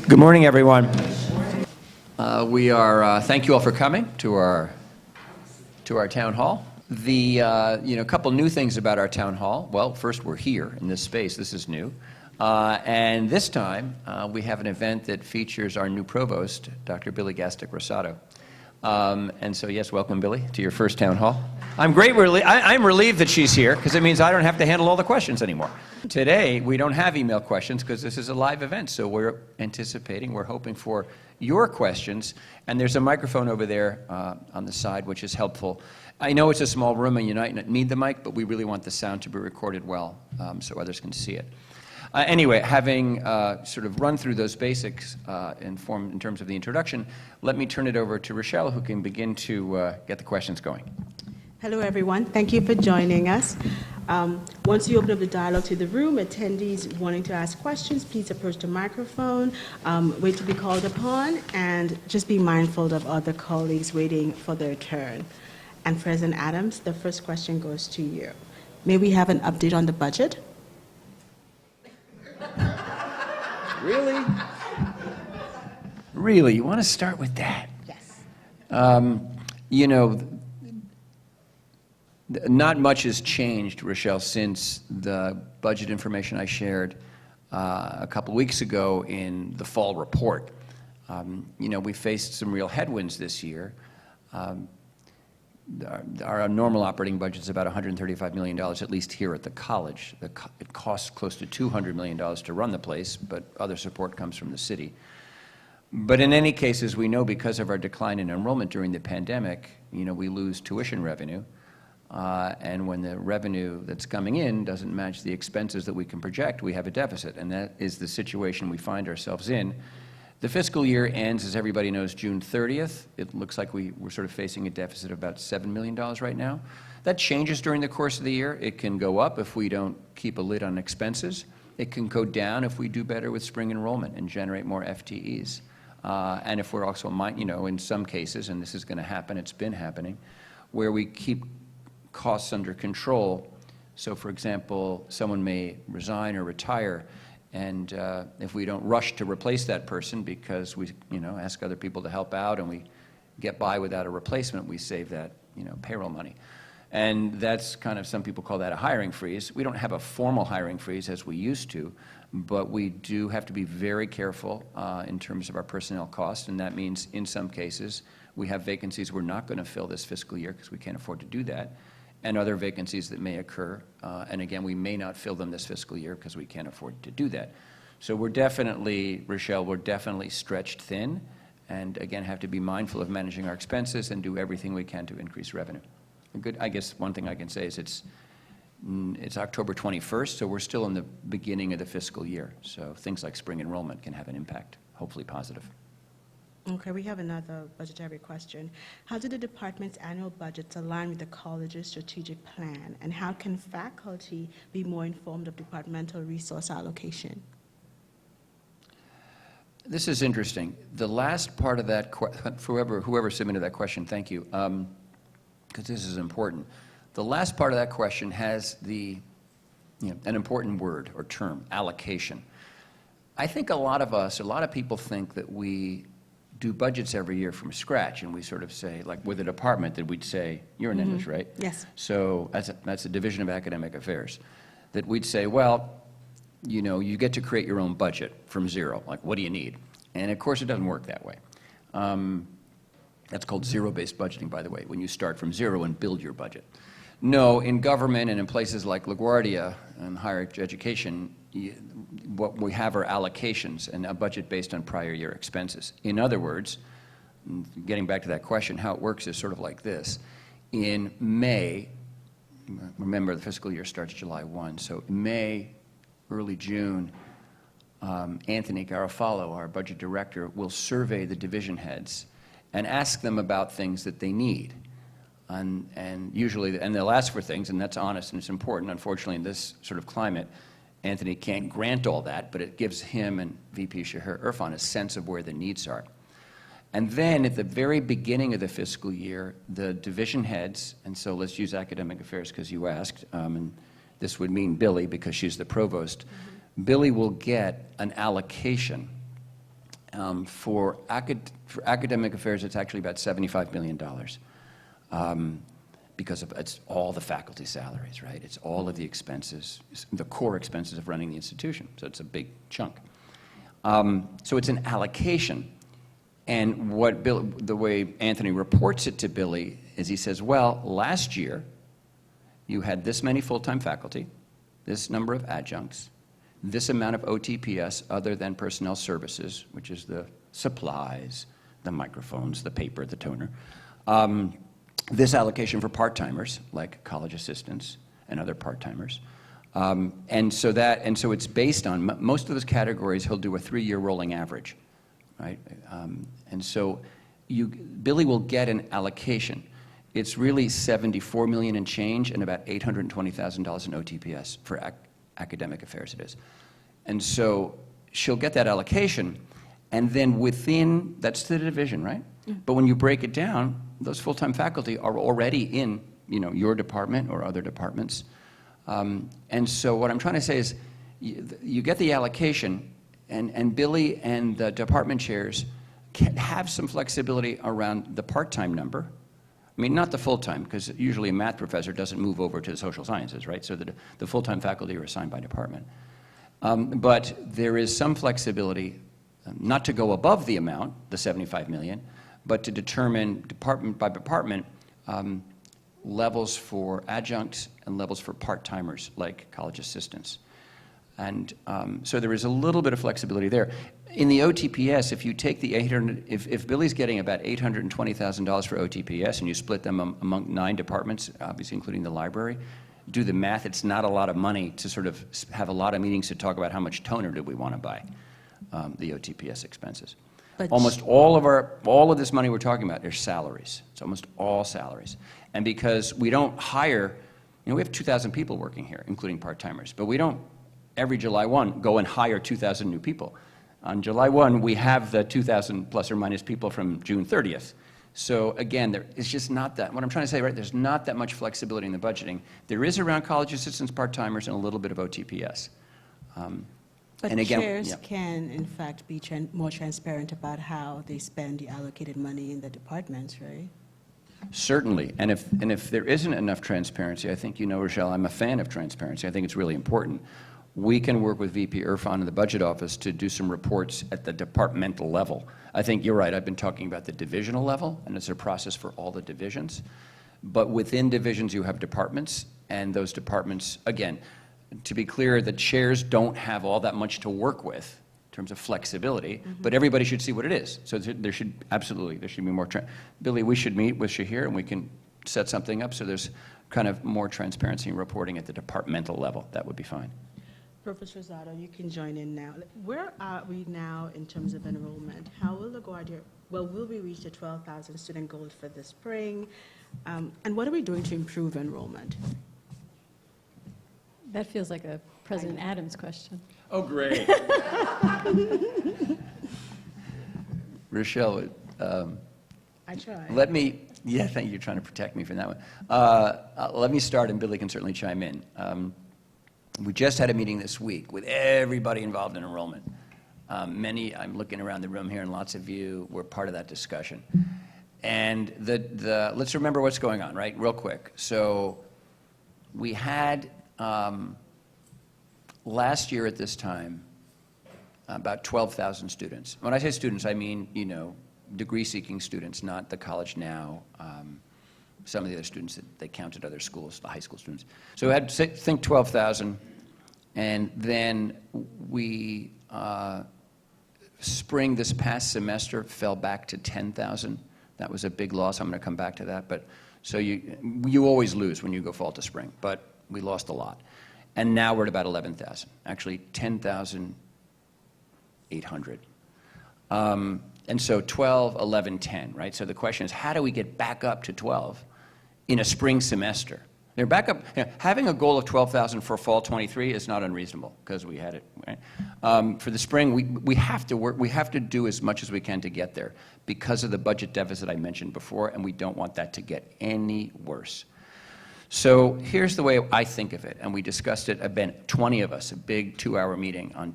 Good morning, everyone. Thank you all for coming to our town hall. A couple new things about our town hall. Well, first, we're here in this space. This is new. And this time, we have an event that features our new provost, Dr. Billy Gastick-Rosato. And so, yes, welcome, Billy, to your first town hall. I'm relieved that she's here, because it means I don't have to handle all the questions anymore. Today, we don't have email questions, because this is a live event, so we're hoping for your questions. And there's a microphone over there on the side, which is helpful. I know it's a small room, and you might need the mic, but we really want the sound to be recorded well, so others can see it. Anyway, having sort of run through those basics in terms of the introduction, let me turn it over to Rochelle, who can begin to get the questions going. Hello, everyone. Thank you for joining us. Once you open up the dialogue to the room, attendees wanting to ask questions, please approach the microphone, wait to be called upon, and just be mindful of other colleagues waiting for their turn. And President Adams, the first question goes to you. May we have an update on the budget? Really? Really? You want to start with that? Yes. Not much has changed, Rochelle, since the budget information I shared a couple weeks ago in the fall report. We faced some real headwinds this year. Our normal operating budget is about $135 million, at least here at the college. It costs close to $200 million to run the place, but other support comes from the city. But in any case, as we know, because of our decline in enrollment during the pandemic, we lose tuition revenue. And when the revenue that's coming in doesn't match the expenses that we can project, we have a deficit. And that is the situation we find ourselves in. The fiscal year ends, as everybody knows, June 30th. It looks like we're sort of facing a deficit of about $7 million right now. That changes during the course of the year. It can go up if we don't keep a lid on expenses. It can go down if we do better with spring enrollment and generate more FTEs. And if we're also, in some cases, and this is going to happen, it's been happening, where we keep costs under control. So, for example, someone may resign or retire, and if we don't rush to replace that person because we, ask other people to help out and we get by without a replacement, we save that, payroll money. And that's kind of, some people call that a hiring freeze. We don't have a formal hiring freeze as we used to, but we do have to be very careful in terms of our personnel costs, and that means in some cases we have vacancies we're not going to fill this fiscal year because we can't afford to do that, and other vacancies that may occur. And again, we may not fill them this fiscal year because we can't afford to do that. So we're definitely, Rochelle, we're definitely stretched thin, and again, have to be mindful of managing our expenses and do everything we can to increase revenue. I guess one thing I can say is it's October 21st, so we're still in the beginning of the fiscal year. So things like spring enrollment can have an impact, hopefully positive. Okay, we have another budgetary question. How do the department's annual budgets align with the college's strategic plan, and how can faculty be more informed of departmental resource allocation? This is interesting. The last part of that, whoever submitted that question, thank you, because this is important. The last part of that question has an important word or term, allocation. I think a lot of people think that we do budgets every year from scratch, and we sort of say, like with a department, that we'd say, you're in English, right? Yes. So that's a Division of Academic Affairs, that we'd say, well, you get to create your own budget from zero. Like, what do you need? And of course, it doesn't work that way. That's called zero-based budgeting, by the way, when you start from zero and build your budget. No, in government and in places like LaGuardia and higher education, what we have are allocations and a budget based on prior year expenses. In other words, getting back to that question, how it works is sort of like this. In May, remember the fiscal year starts July 1, so May, early June, Anthony Garofalo, our budget director, will survey the division heads and ask them about things that they need. And usually, they'll ask for things, and that's honest and it's important. Unfortunately, in this sort of climate, Anthony can't grant all that, but it gives him and VP Shahir Irfan a sense of where the needs are. And then at the very beginning of the fiscal year, the division heads, and so let's use academic affairs because you asked, and this would mean Billy because she's the provost. Billy will get an allocation For academic affairs, it's actually about $75 million. Because it's all the faculty salaries, right? It's all of the expenses, the core expenses of running the institution. So it's a big chunk. So it's an allocation. And the way Anthony reports it to Billy is he says, well, last year you had this many full-time faculty, this number of adjuncts, this amount of OTPS other than personnel services, which is the supplies, the microphones, the paper, the toner. This allocation for part-timers, like college assistants and other part-timers. And so it's based on, most of those categories, he'll do a 3-year rolling average, right? And so Billy will get an allocation. It's really $74 million and change and about $820,000 in OTPS for academic affairs it is. And so she'll get that allocation, and then within, that's the division, right? Yeah. But when you break it down, those full-time faculty are already in, your department or other departments. And so what I'm trying to say is you get the allocation, and Billy and the department chairs can have some flexibility around the part-time number. I mean, not the full-time, because usually a math professor doesn't move over to the social sciences, right? So the full-time faculty are assigned by department. But there is some flexibility, not to go above the amount, the $75 million, but to determine department by department levels for adjuncts and levels for part-timers, like college assistants. And so there is a little bit of flexibility there. In the OTPS, if you take the if Billy's getting about $820,000 for OTPS and you split them among 9 departments, obviously including the library, do the math, it's not a lot of money to sort of have a lot of meetings to talk about how much toner do we want to buy, the OTPS expenses. But almost all of this money we're talking about is salaries. It's almost all salaries. And because we don't hire, we have 2,000 people working here, including part-timers, but we don't, every July 1, go and hire 2,000 new people. On July 1, we have the 2,000 plus or minus people from June 30th. So again, it's just not that, what I'm trying to say, right, there's not that much flexibility in the budgeting. There is around college assistants, part-timers, and a little bit of OTPS. But and again, chairs can, in fact, be more transparent about how they spend the allocated money in the departments, right? Certainly, and if there isn't enough transparency, I think, Rochelle, I'm a fan of transparency. I think it's really important. We can work with VP Irfan in the budget office to do some reports at the departmental level. I think you're right, I've been talking about the divisional level, and it's a process for all the divisions. But within divisions, you have departments, and those departments, again, to be clear, the chairs don't have all that much to work with in terms of flexibility, but everybody should see what it is. So there should be more, Billy, we should meet with Shahir and we can set something up so there's kind of more transparency in reporting at the departmental level. That would be fine. Professor Zotto, you can join in now. Where are we now in terms of enrollment? How will LaGuardia, will we reach the 12,000 student goal for the spring? And what are we doing to improve enrollment? That feels like a President Adams question. Oh, great. Rochelle, I try. thank you, you're trying to protect me from that one. Let me start, and Billy can certainly chime in. We just had a meeting this week with everybody involved in enrollment. I'm looking around the room here, and lots of you were part of that discussion. And let's remember what's going on, right, real quick. So we had, last year at this time, about 12,000 students. When I say students, I mean, degree-seeking students, not the college now, some of the other students that they counted other schools, the high school students. So we had, think 12,000, and then we, spring this past semester fell back to 10,000. That was a big loss. I'm going to come back to that. But so you always lose when you go fall to spring, but we lost a lot. And now we're at about 11,000, actually 10,800. And so 12, 11, 10, right? So the question is, how do we get back up to 12 in a spring semester? They're back up. Having a goal of 12,000 for fall 23 is not unreasonable because we had it. Right? For the spring, we have to work. We have to do as much as we can to get there because of the budget deficit I mentioned before, and we don't want that to get any worse. So here's the way I think of it, and we discussed it. I've been 20 of us, a big 2-hour meeting on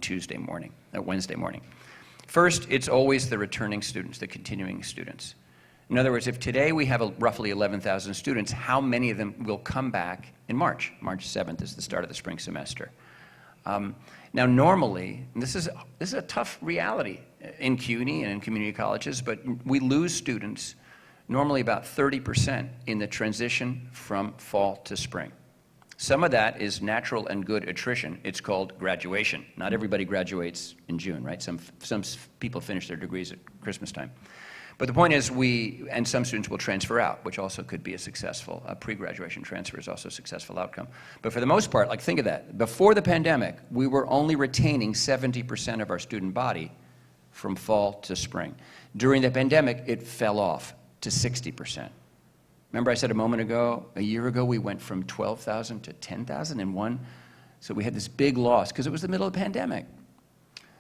Wednesday morning. First, it's always the returning students, the continuing students. In other words, if today we have roughly 11,000 students, how many of them will come back in March? March 7th is the start of the spring semester. Now, normally, and this is a tough reality in CUNY and in community colleges, but we lose students normally about 30% in the transition from fall to spring. Some of that is natural and good attrition. It's called graduation. Not everybody graduates in June, right? Some people finish their degrees at Christmas time. But the point is and some students will transfer out, which also could be a pre-graduation transfer is also a successful outcome. But for the most part, like think of that. Before the pandemic, we were only retaining 70% of our student body from fall to spring. During the pandemic, it fell off to 60%. Remember I said a year ago, we went from 12,000 to 10,000 in one. So we had this big loss because it was the middle of the pandemic.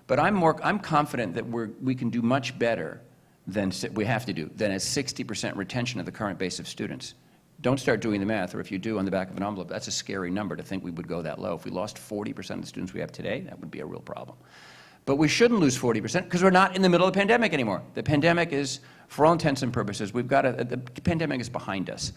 But I'm confident that we can do much better than we have to do, than a 60% retention of the current base of students. Don't start doing the math, or if you do on the back of an envelope, that's a scary number to think we would go that low. If we lost 40% of the students we have today, that would be a real problem. But we shouldn't lose 40% because we're not in the middle of the pandemic anymore. The pandemic is, for all intents and purposes, the pandemic is behind us.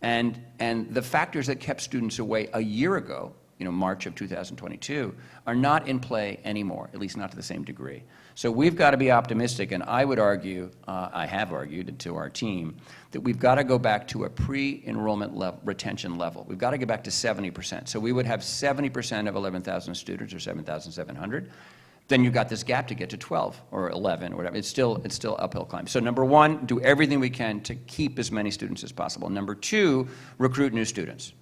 And the factors that kept students away a year ago, March of 2022, are not in play anymore, at least not to the same degree. So we've got to be optimistic, and I would argue, I have argued to our team, that we've got to go back to a pre-enrollment retention level. We've got to get back to 70%. So we would have 70% of 11,000 students, or 7,700. Then you've got this gap to get to 12 or 11 or whatever. It's still uphill climb. So number one, do everything we can to keep as many students as possible. Number two, recruit new students.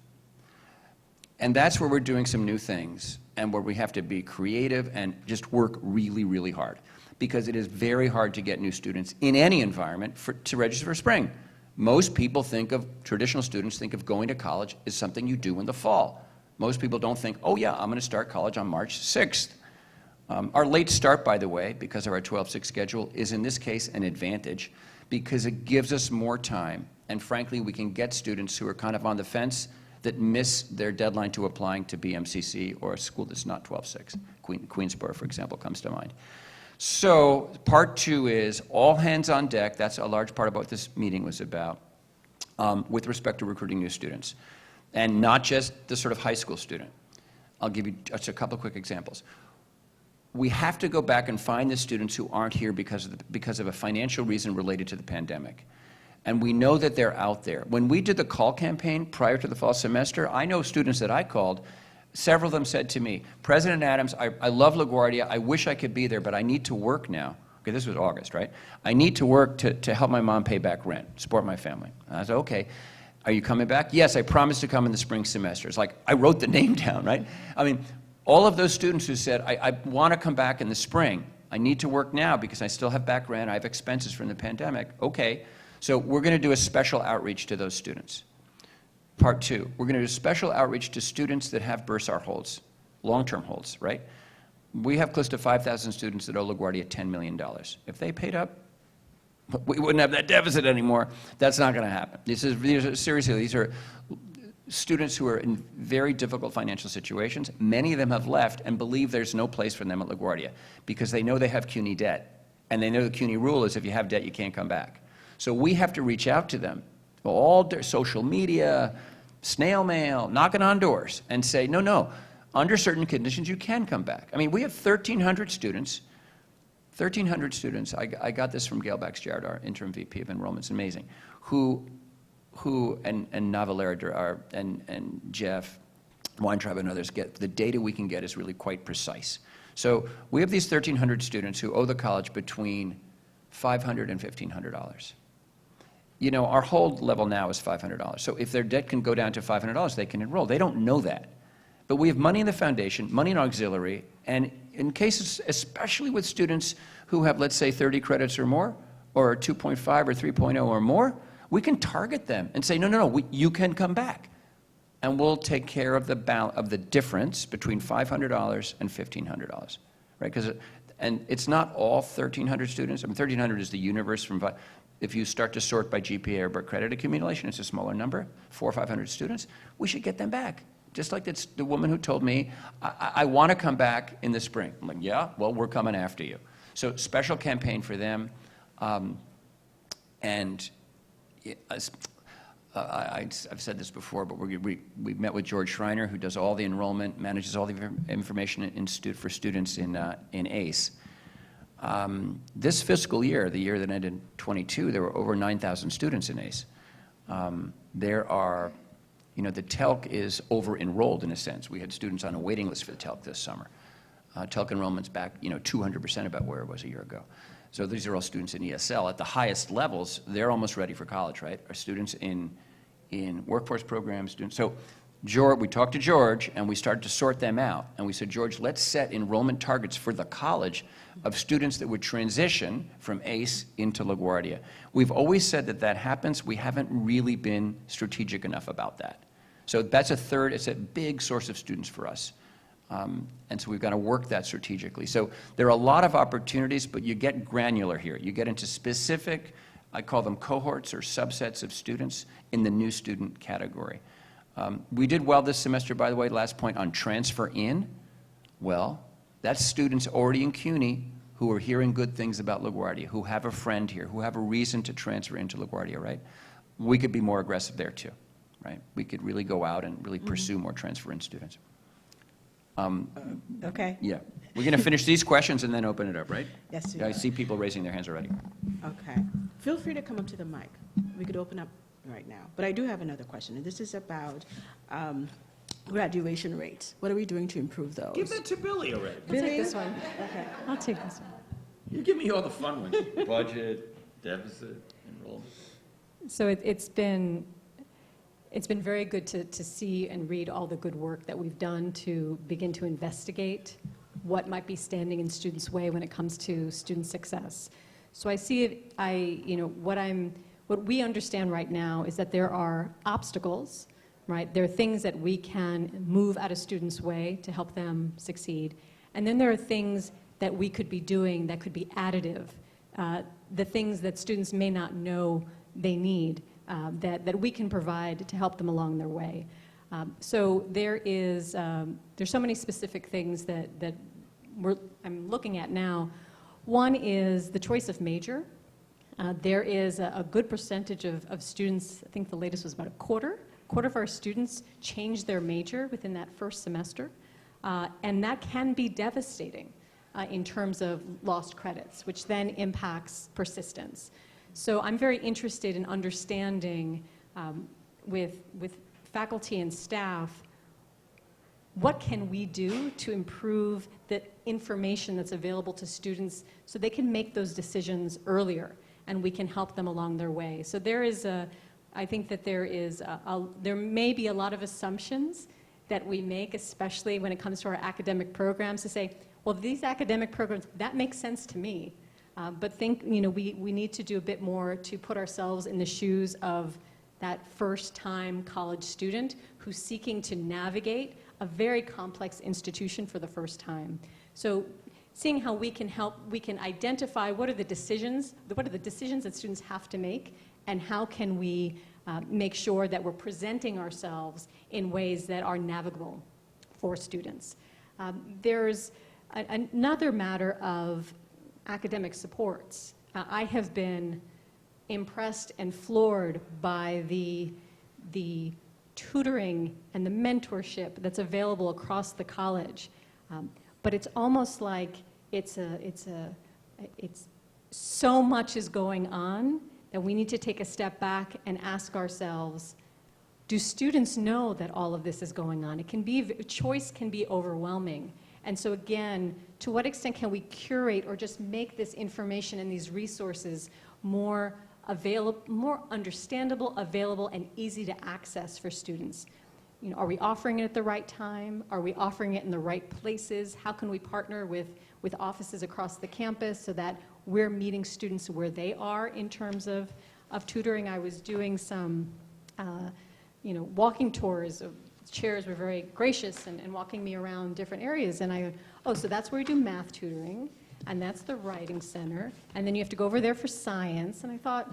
And that's where we're doing some new things and where we have to be creative and just work really, really hard. Because it is very hard to get new students in any environment to register for spring. Most people traditional students think of going to college as something you do in the fall. Most people don't think, oh yeah, I'm going to start college on March 6th. Our late start, by the way, because of our 12-6 schedule, is in this case an advantage because it gives us more time. And frankly, we can get students who are kind of on the fence that miss their deadline to applying to BMCC or a school that's not 12-6. Queensboro, for example, comes to mind. So part two is all hands on deck. That's a large part of what this meeting was about with respect to recruiting new students. And not just the sort of high school student. I'll give you just a couple of quick examples. We have to go back and find the students who aren't here because of a financial reason related to the pandemic. And we know that they're out there. When we did the call campaign prior to the fall semester, I know students that I called, several of them said to me, President Adams, I love LaGuardia, I wish I could be there, but I need to work now. Okay, this was August, right? I need to work to help my mom pay back rent, support my family. And I said, okay, are you coming back? Yes, I promised to come in the spring semester. It's like, I wrote the name down, right? I mean, all of those students who said, I want to come back in the spring, I need to work now because I still have back rent, I have expenses from the pandemic. Okay, so we're going to do a special outreach to those students. Part two, we're going to do a special outreach to students that have bursar holds, long-term holds, right? We have close to 5,000 students that owe LaGuardia $10 million. If they paid up, we wouldn't have that deficit anymore. That's not going to happen. Seriously, these are students who are in very difficult financial situations. Many of them have left and believe there's no place for them at LaGuardia because they know they have CUNY debt. And they know the CUNY rule is if you have debt, you can't come back. So we have to reach out to them, all their social media, snail mail, knocking on doors, and say, no, under certain conditions, you can come back. I mean, we have 1,300 students. 1,300 students. I got this from Gail Baxjard, our interim VP of Enrollment. It's amazing. Who and Navalera and Jeff Weintraub and others get, the data we can get is really quite precise. So we have these 1,300 students who owe the college between $500 and $1,500. You know, our hold level now is $500. So if their debt can go down to $500, they can enroll. They don't know that. But we have money in the foundation, money in auxiliary, and in cases, especially with students who have, let's say, 30 credits or more, or 2.5 or 3.0 or more, we can target them and say, no, you can come back. And we'll take care of the difference between $500 and $1,500, right? And it's not all 1,300 students. I mean, 1,300 is the universe from, if you start to sort by GPA or by credit accumulation, it's a smaller number, 400 or 500 students. We should get them back. Just like that's the woman who told me, I want to come back in the spring. I'm like, yeah, well, we're coming after you. So special campaign for them. And I've said this before, but we met with George Schreiner, who does all the enrollment, manages all the information for students in ACE. This fiscal year, the year that ended in '22, there were over 9,000 students in ACE. There are, the TELC is over-enrolled in a sense. We had students on a waiting list for the TELC this summer. TELC enrollment's back, 200% about where it was a year ago. So these are all students in ESL. At the highest levels, they're almost ready for college, right? Our students in workforce programs, students. So we talked to George, and we started to sort them out. And we said, George, let's set enrollment targets for the college of students that would transition from ACE into LaGuardia. We've always said that happens. We haven't really been strategic enough about that. So that's it's a big source of students for us. And so we've got to work that strategically. So there are a lot of opportunities, but you get granular here. You get into specific, I call them cohorts or subsets of students in the new student category. We did well this semester, by the way, last point, on transfer in. Well, that's students already in CUNY who are hearing good things about LaGuardia, who have a friend here, who have a reason to transfer into LaGuardia, right? We could be more aggressive there too, right? We could really go out and really pursue more transfer in students. Okay. Yeah. We're going to finish these questions and then open it up, right? Yes, you I are. see people raising their hands already. Okay. Feel free to come up to the mic. We could open up right now. But I do have another question, and this is about graduation rates. What are we doing to improve those? Give that to Billy already. I'll take this one. Okay. I'll take this one. You give me all the fun ones. Budget, deficit, enrollment. So it's been very good to see and read all the good work that we've done to begin to investigate what might be standing in students' way when it comes to student success. So I see it, what we understand right now is that there are obstacles, right? There are things that we can move out of students' way to help them succeed. And then there are things that we could be doing that could be additive, the things that students may not know they need, that we can provide to help them along their way. So there's so many specific things that I'm looking at now. One is the choice of major. There is a good percentage of students, I think the latest was about a quarter of our students change their major within that first semester. And that can be devastating in terms of lost credits, which then impacts persistence. So I'm very interested in understanding with faculty and staff, what can we do to improve the information that's available to students so they can make those decisions earlier and we can help them along their way. So I think that there may be a lot of assumptions that we make, especially when it comes to our academic programs, to say, well, these academic programs, that makes sense to me. But we need to do a bit more to put ourselves in the shoes of that first-time college student who's seeking to navigate a very complex institution for the first time. So seeing how we can help, we can identify what are the decisions that students have to make, and how can we make sure that we're presenting ourselves in ways that are navigable for students. There's another matter of academic supports. I have been impressed and floored by the tutoring and the mentorship that's available across the college. But it's almost like it's so much is going on that we need to take a step back and ask ourselves, do students know that all of this is going on? Choice can be overwhelming. And so again, to what extent can we curate or just make this information and these resources more available, more understandable, available, and easy to access for students? Are we offering it at the right time? Are we offering it in the right places? How can we partner with offices across the campus so that we're meeting students where they are in terms of tutoring? I was doing some, walking tours. Chairs were very gracious and walking me around different areas. And so that's where we do math tutoring, and that's the writing center. And then you have to go over there for science. And I thought,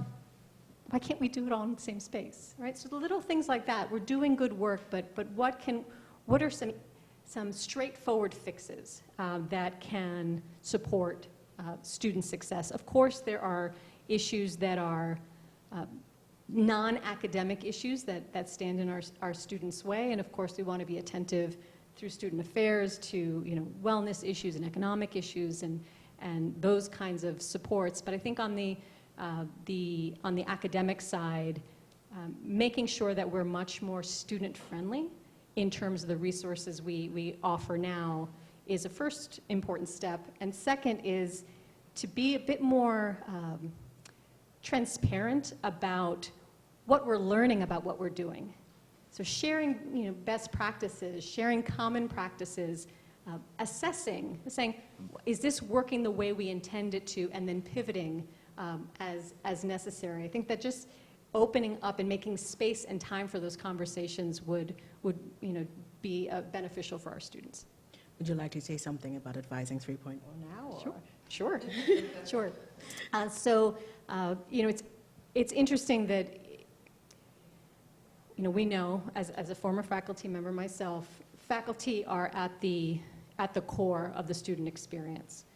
why can't we do it all in the same space, right? So the little things like that, we're doing good work, but what are some straightforward fixes that can support student success. Of course, there are issues that are non-academic issues that stand in our students' way, and of course we want to be attentive through student affairs to wellness issues and economic issues and those kinds of supports. But I think on the academic side, making sure that we're much more student-friendly in terms of the resources we offer now is a first important step. And second is to be a bit more transparent about what we're learning about what we're doing. So sharing best practices, sharing common practices, assessing, saying, is this working the way we intend it to, and then pivoting as necessary. I think that just opening up and making space and time for those conversations would be beneficial for our students. Would you like to say something about Advising 3.0 now? Or? Sure. Sure. So, it's interesting that, we know, as a former faculty member myself, faculty are at the core of the student experience.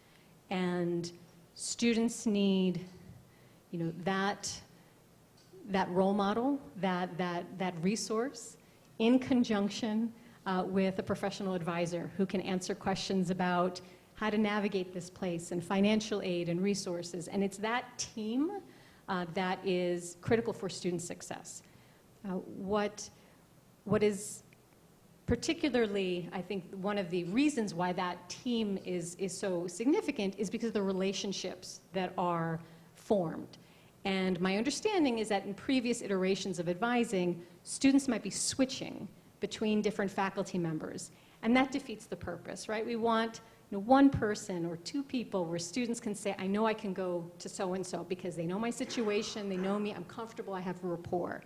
And students need, that role model, that resource, in conjunction with a professional advisor who can answer questions about how to navigate this place and financial aid and resources. And it's that team that is critical for student success. What is particularly, I think, one of the reasons why that team is so significant is because of the relationships that are formed. And my understanding is that in previous iterations of advising, students might be switching between different faculty members, and that defeats the purpose, right? We want one person or two people where students can say, I know I can go to so-and-so because they know my situation, they know me, I'm comfortable, I have a rapport.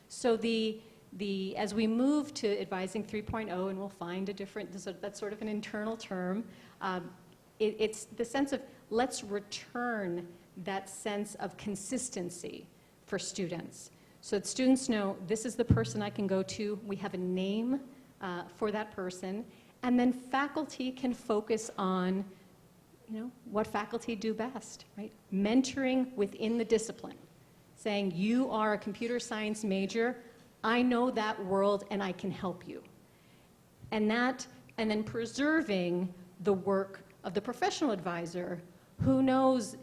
So as we move to Advising 3.0, and we'll find a different, that's sort of an internal term, it's the sense of let's return that sense of consistency for students. So that students know this is the person I can go to, we have a name for that person, and then faculty can focus on what faculty do best, right? Mentoring within the discipline, saying you are a computer science major, I know that world and I can help you. And then preserving the work of the professional advisor who knows,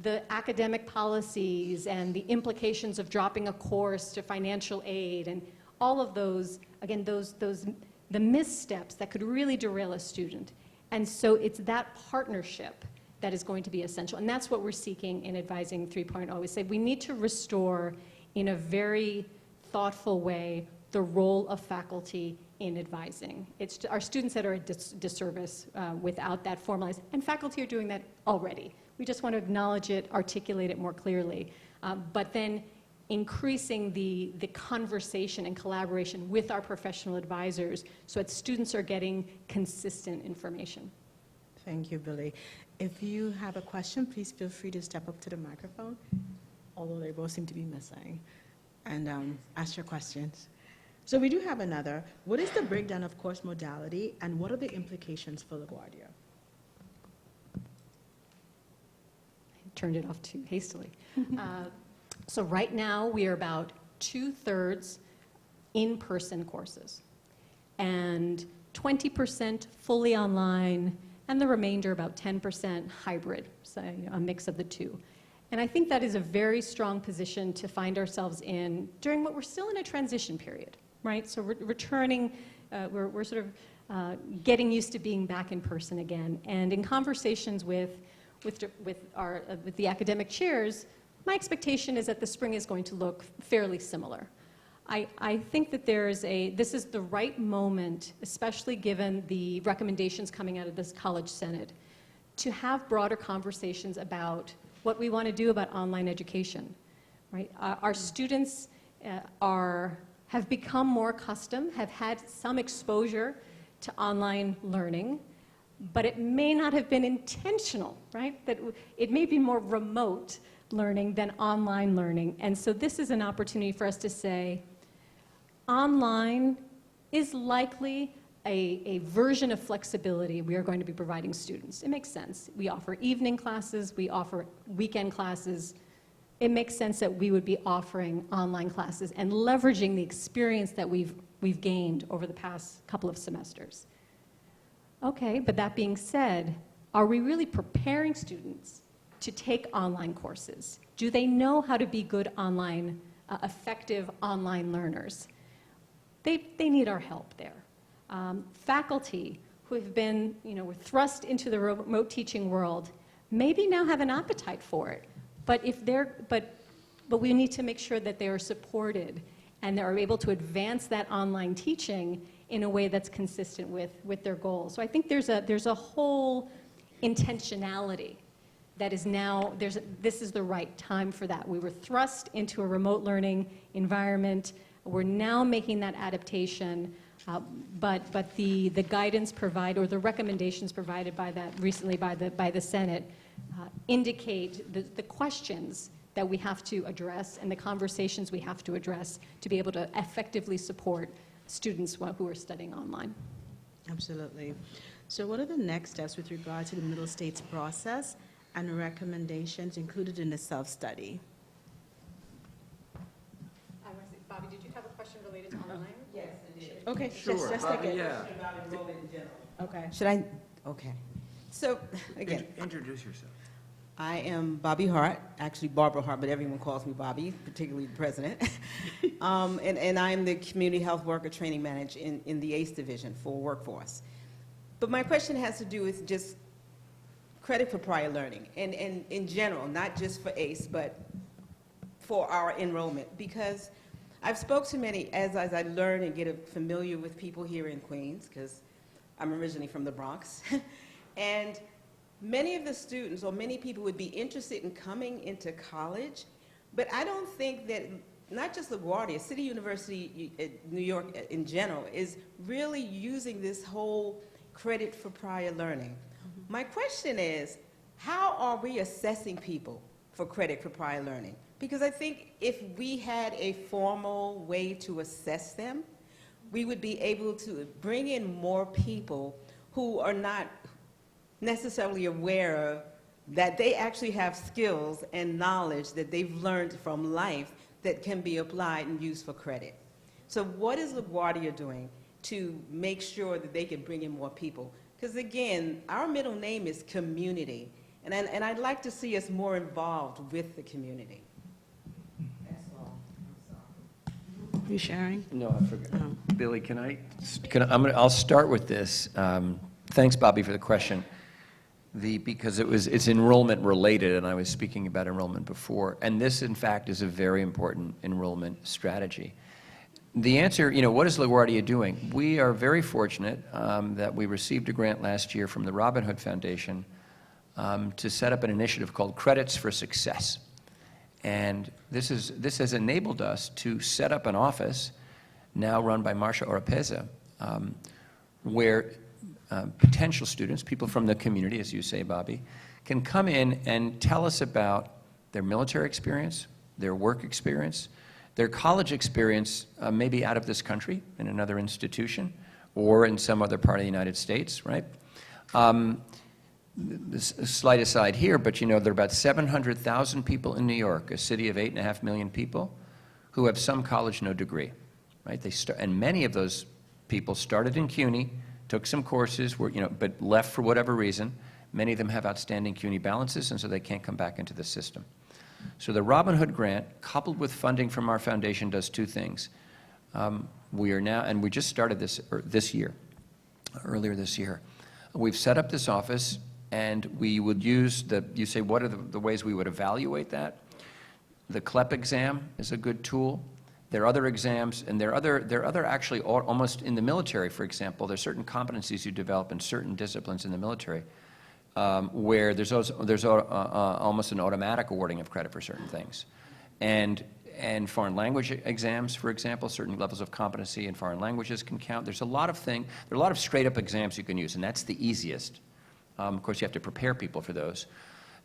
the academic policies and the implications of dropping a course to financial aid and all of those, again, the missteps that could really derail a student. And so it's that partnership that is going to be essential. And that's what we're seeking in Advising 3.0. We say we need to restore in a very thoughtful way the role of faculty in advising. It's our students that are at disservice without that formalized, and faculty are doing that already. We just want to acknowledge it, articulate it more clearly, but then increasing the conversation and collaboration with our professional advisors so that students are getting consistent information. Thank you, Billy. If you have a question, please feel free to step up to the microphone, although they both seem to be missing, and ask your questions. So we do have another. What is the breakdown of course modality, and what are the implications for LaGuardia? Turned it off too hastily. So right now we are about 2/3 in-person courses and 20% fully online, and the remainder about 10% hybrid, so a mix of the two. And I think that is a very strong position to find ourselves in during what we're still in a transition period, right? So returning, we're sort of getting used to being back in person again. And in conversations with the academic chairs, my expectation is that the spring is going to look fairly similar. I think that this is the right moment, especially given the recommendations coming out of this College Senate, to have broader conversations about what we want to do about online education, right? Our students have become more accustomed, have had some exposure to online learning, but it may not have been intentional, right? That it may be more remote learning than online learning. And so this is an opportunity for us to say, online is likely a version of flexibility we are going to be providing students. It makes sense. We offer evening classes, we offer weekend classes. It makes sense that we would be offering online classes and leveraging the experience that we've gained over the past couple of semesters. Okay, but that being said, are we really preparing students to take online courses? Do they know how to be good online, effective online learners? They need our help there. Faculty who have been, were thrust into the remote teaching world maybe now have an appetite for it, but we need to make sure that they are supported and they are able to advance that online teaching in a way that's consistent with their goals. So I think there's a whole intentionality that is now, this is the right time for that. We were thrust into a remote learning environment. We're now making that adaptation, but the guidance provided, or the recommendations provided by that recently by the Senate indicate the questions that we have to address and the conversations we have to address to be able to effectively support students who are studying online. Absolutely. So what are the next steps with regard to the Middle States process and recommendations included in the self-study? Bobby, did you have a question related to online? Yes, I did. Okay, Sure, just take it. yeah. About enrollment in general. Okay. Should I? Okay. So, again, Introduce yourself. I am Bobby Hart, actually Barbara Hart, but everyone calls me Bobby, particularly the president. And I'm the Community Health Worker Training Manager in the ACE Division for Workforce. But my question has to do with just credit for prior learning, and in general, not just for ACE, but for our enrollment, because I've spoke to many, as I learn and get familiar with people here in Queens, because I'm originally from the Bronx, and many of the students, or many people would be interested in coming into college, but I don't think that, not just LaGuardia, City University, New York in general, is really using this whole credit for prior learning. My question is, how are we assessing people for credit for prior learning? Because I think if we had a formal way to assess them, we would be able to bring in more people who are not necessarily aware of that they actually have skills and knowledge that they've learned from life that can be applied and used for credit. So what is LaGuardia doing to make sure that they can bring in more people? Because again, our middle name is community, and I'd like to see us more involved with the community. That's all. I'm sorry. You sharing? No, I forgot. Oh. Billy, I'll start with this. Thanks, Bobby, for the question. Because it's enrollment related, and I was speaking about enrollment before, and this, in fact, is a very important enrollment strategy. The answer, what is LaGuardia doing? We are very fortunate that we received a grant last year from the Robin Hood Foundation to set up an initiative called Credits for Success. And this has enabled us to set up an office, now run by Marcia Oropeza, where potential students, people from the community, as you say, Bobby, can come in and tell us about their military experience, their work experience, their college experience, maybe out of this country, in another institution, or in some other part of the United States, right? This slight aside here, but there are about 700,000 people in New York, a city of 8.5 million people, who have some college, no degree, right? And many of those people started in CUNY, took some courses, but left for whatever reason. Many of them have outstanding CUNY balances, and so they can't come back into the system. So the Robin Hood grant, coupled with funding from our foundation, does two things. We are now, and we just started this earlier this year. We've set up this office, and we would use you say, what are the ways we would evaluate that? The CLEP exam is a good tool. There are other exams, and there are other actually almost in the military, for example, there's certain competencies you develop in certain disciplines in the military where there's almost an automatic awarding of credit for certain things. And foreign language exams, for example, certain levels of competency in foreign languages can count. There are a lot of straight-up exams you can use, and that's the easiest. Of course, you have to prepare people for those.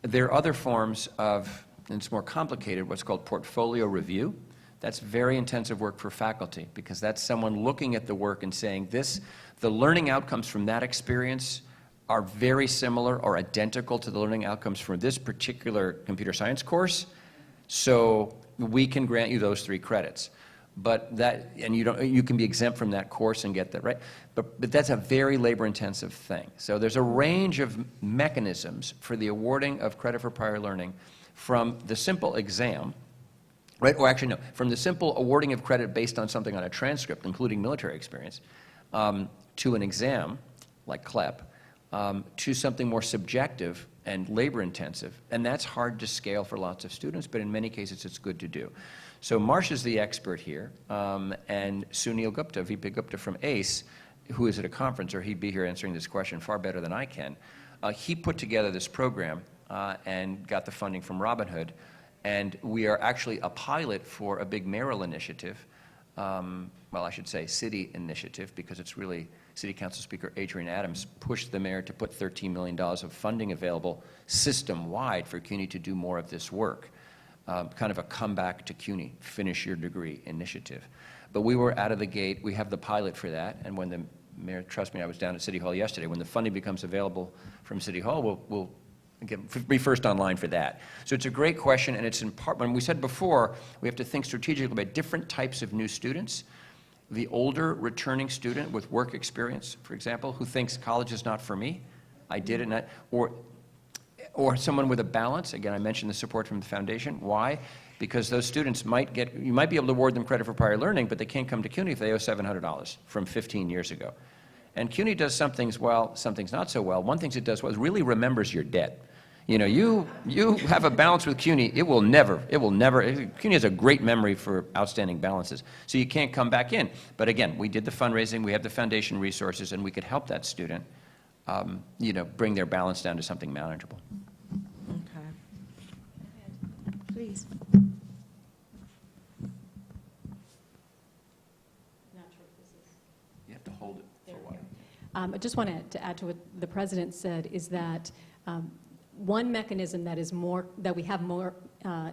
There are other forms of, and it's more complicated, what's called portfolio review. That's very intensive work for faculty, because that's someone looking at the work and saying, the learning outcomes from that experience are very similar or identical to the learning outcomes from this particular computer science course, so we can grant you those 3 credits. But that, and you can be exempt from that course and get that, right? But that's a very labor-intensive thing. So there's a range of mechanisms for the awarding of credit for prior learning, from the simple exam, right? Or actually, no, from the simple awarding of credit based on something on a transcript, including military experience, to an exam, like CLEP, to something more subjective and labor-intensive. And that's hard to scale for lots of students, but in many cases, it's good to do. So Marsha's the expert here, and Sunil Gupta, VP Gupta from ACE, who is at a conference, or he'd be here answering this question far better than I can. He put together this program and got the funding from Robin Hood, and we are actually a pilot for a big mayoral initiative. Well, I should say city initiative, because it's really City Council Speaker Adrian Adams pushed the mayor to put $13 million of funding available system-wide for CUNY to do more of this work. Kind of a comeback to CUNY, finish your degree initiative. But we were out of the gate. We have the pilot for that, and when the mayor, trust me, I was down at City Hall yesterday, when the funding becomes available from City Hall, we'll be first online for that. So it's a great question, and it's in part, when we said before, we have to think strategically about different types of new students. The older returning student with work experience, for example, who thinks college is not for me, I did it, not, or someone with a balance. Again, I mentioned the support from the foundation. Why? Because those students you might be able to award them credit for prior learning, but they can't come to CUNY if they owe $700 from 15 years ago. And CUNY does some things well, some things not so well. One thing it does well is really remembers your debt. You know, you have a balance with CUNY, it will never, CUNY has a great memory for outstanding balances. So you can't come back in. But again, we did the fundraising, we have the foundation resources, and we could help that student, you know, bring their balance down to something manageable. Okay. Please. You have to hold it for a while. I just wanted to add to what the president said, is that one mechanism that we have more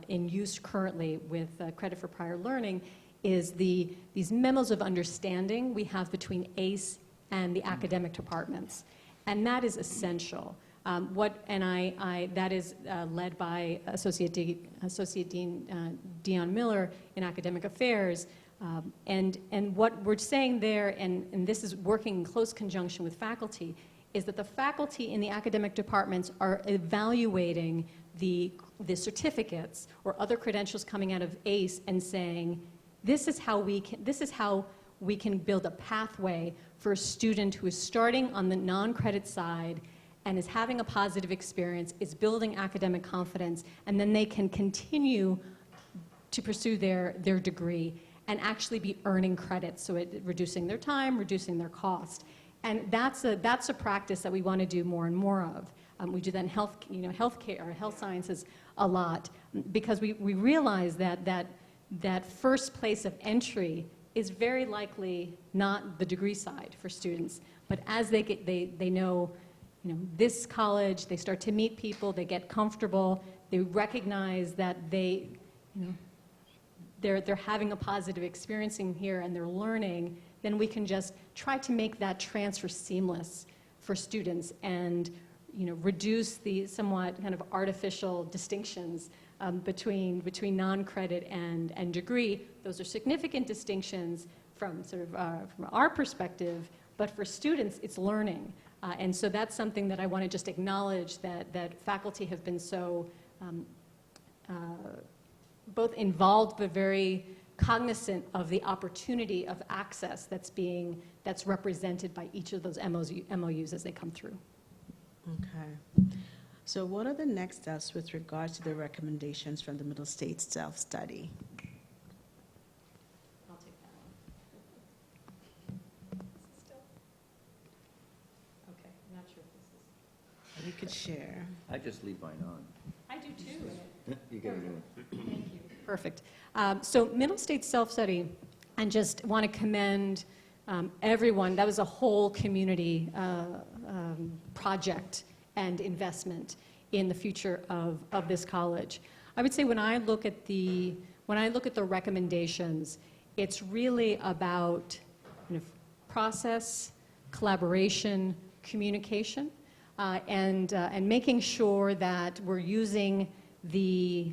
in use currently with credit for prior learning is these memos of understanding we have between ACE and the academic departments, and that is essential. That is led by Associate Dean Dion Miller in Academic Affairs. And what we're saying there, and this is working in close conjunction with faculty, is that the faculty in the academic departments are evaluating the certificates or other credentials coming out of ACE and saying, this is how we can build a pathway for a student who is starting on the non-credit side and is having a positive experience, is building academic confidence, and then they can continue to pursue their degree and actually be earning credits, so reducing their time, reducing their cost. And that's a practice that we want to do more and more of. We do that in healthcare or health sciences a lot, because we realize that first place of entry is very likely not the degree side for students, but as they know, this college, they start to meet people, they get comfortable, they recognize that they're having a positive experience in here and they're learning, then we can just try to make that transfer seamless for students and reduce the somewhat kind of artificial distinctions between non-credit and degree. Those are significant distinctions from from our perspective, but for students, it's learning. And so that's something that I want to just acknowledge, that faculty have been so both involved but very cognizant of the opportunity of access that's represented by each of those MOUs as they come through. Okay. So what are the next steps with regards to the recommendations from the Middle States self-study? I'll take that one. Okay, I'm not sure if this is. You could share. I just leave mine on. I do too. You get a new one. Thank you. Perfect. So Middle States self-study, and just want to commend everyone. That was a whole community project and investment in the future of this college. I would say when I look at when I look at the recommendations, it's really about kind of process, collaboration, communication, and making sure that we're using the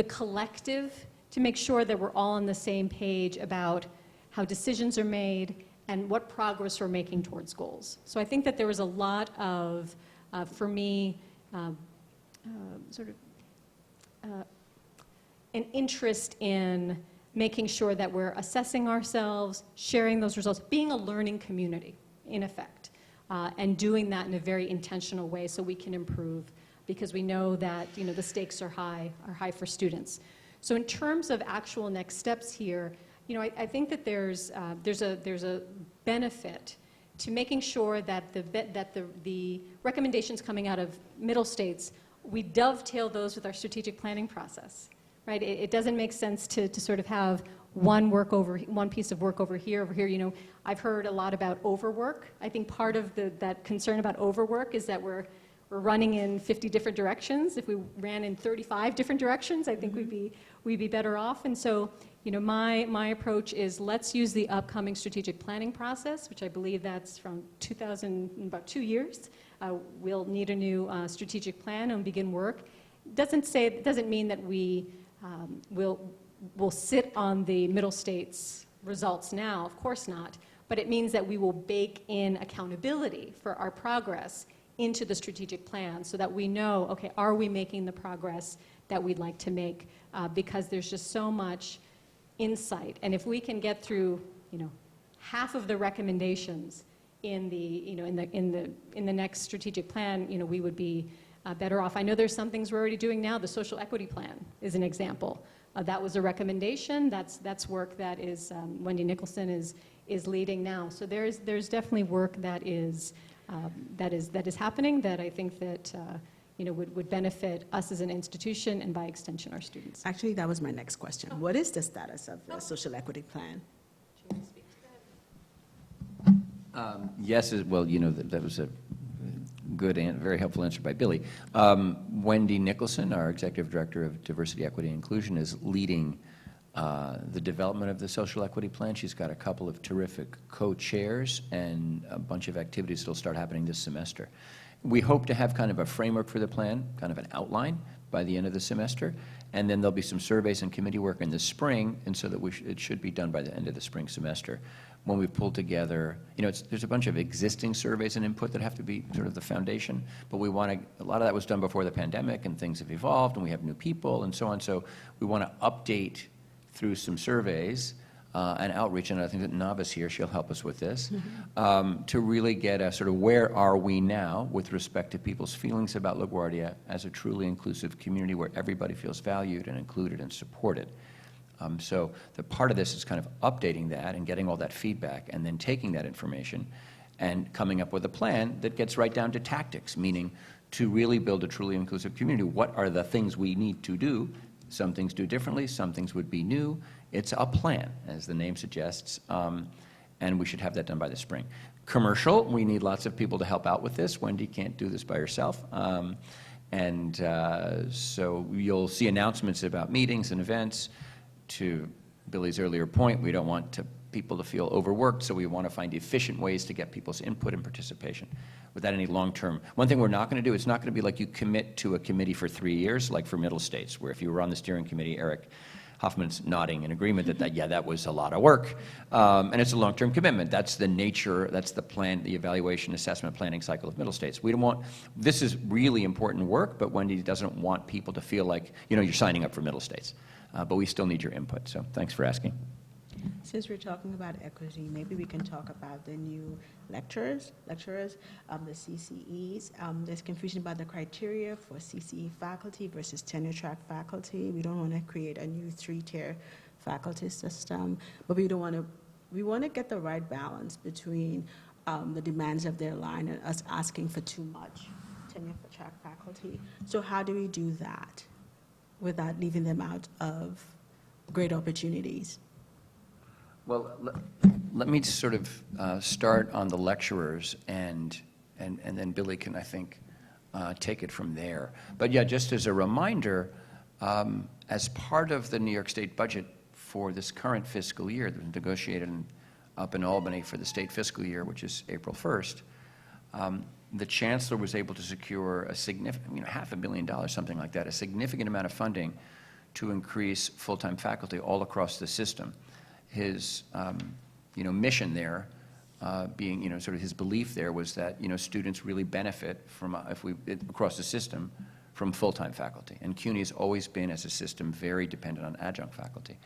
collective to make sure that we're all on the same page about how decisions are made and what progress we're making towards goals. So I think that there was a lot of, for me, sort of an interest in making sure that we're assessing ourselves, sharing those results, being a learning community, in effect, and doing that in a very intentional way so we can improve, because we know that the stakes are high for students. So in terms of actual next steps here, I think that there's a benefit to making sure that the recommendations coming out of middle states, we dovetail those with our strategic planning process, right? It doesn't make sense to sort of have one piece of work over here. I've heard a lot about overwork. I think part of that concern about overwork is that we're running in 50 different directions. If we ran in 35 different directions, I think we'd be better off. And so, my approach is let's use the upcoming strategic planning process, which I believe that's from about 2 years. We'll need a new strategic plan and begin work. It doesn't mean that we'll sit on the middle states results now, of course not, but it means that we will bake in accountability for our progress into the strategic plan so that we know, okay, are we making the progress that we'd like to make? Because there's just so much insight. And if we can get through, half of the recommendations in the next strategic plan, we would be better off. I know there's some things we're already doing now. The social equity plan is an example. That was a recommendation. That's work that is Wendy Nicholson is leading now. So there's definitely work that is happening that I think that would benefit us as an institution and by extension our students. Actually, that was my next question. What is the status of the social equity plan? Yes, well, that was a good and very helpful answer by Billy. Wendy Nicholson, our Executive Director of Diversity, Equity, and Inclusion, is leading the development of the social equity plan. She's got a couple of terrific co-chairs and a bunch of activities that will start happening this semester. We hope to have kind of a framework for the plan, kind of an outline by the end of the semester, and then there'll be some surveys and committee work in the spring, and so that it should be done by the end of the spring semester. When we pull together, there's a bunch of existing surveys and input that have to be sort of the foundation, but a lot of that was done before the pandemic, and things have evolved, and we have new people, and so on, so we want to update through some surveys and outreach, and I think that Nava's here, she'll help us with this, to really get a sort of where are we now with respect to people's feelings about LaGuardia as a truly inclusive community where everybody feels valued and included and supported. So the part of this is kind of updating that and getting all that feedback and then taking that information and coming up with a plan that gets right down to tactics, meaning to really build a truly inclusive community. What are the things we need to do? Some things do differently, some things would be new. It's a plan, as the name suggests, and we should have that done by the spring. Commercial, we need lots of people to help out with this. Wendy can't do this by herself. So you'll see announcements about meetings and events. To Billy's earlier point, we don't want people to feel overworked, so we want to find efficient ways to get people's input and participation without any long-term. One thing we're not going to do, it's not going to be like you commit to a committee for 3 years, like for middle states, where if you were on the steering committee, Eric Hoffman's nodding in agreement that was a lot of work. And it's a long-term commitment. That's the nature, that's the plan, the evaluation, assessment, planning cycle of middle states. We don't want, this is really important work, but Wendy doesn't want people to feel like, you're signing up for middle states. But we still need your input, so thanks for asking. Since we're talking about equity, maybe we can talk about the new lecturers, the CCEs. There's confusion about the criteria for CCE faculty versus tenure-track faculty. We don't want to create a new 3-tier faculty system, but we want to get the right balance between the demands of their line and us asking for too much tenure-track faculty. So how do we do that without leaving them out of great opportunities? Well, let me sort of start on the lecturers, and then Billy can, I think, take it from there. But yeah, just as a reminder, As part of the New York State budget for this current fiscal year that was negotiated up in Albany for the state fiscal year, which is April 1st, the chancellor was able to secure a significant, $500,000,000, something like that, a significant amount of funding to increase full-time faculty all across the system. His, mission there, being, sort of his belief there was that, students really benefit from, across the system, from full-time faculty. And CUNY has always been, as a system, very dependent on adjunct faculty.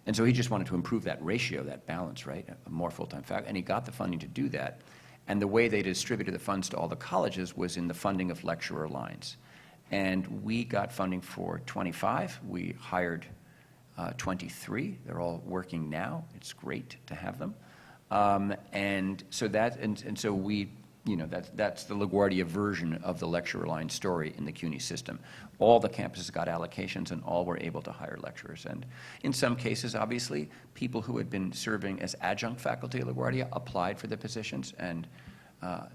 And so he just wanted to improve that ratio, that balance, right, more full-time faculty, and he got the funding to do that. And the way they distributed the funds to all the colleges was in the funding of lecturer lines. And we got funding for 25. We hired 23. They're all working now. It's great to have them. And so so we, that's the LaGuardia version of the lecturer line story in the CUNY system. All the campuses got allocations, and all were able to hire lecturers. And in some cases, obviously, people who had been serving as adjunct faculty at LaGuardia applied for the positions, and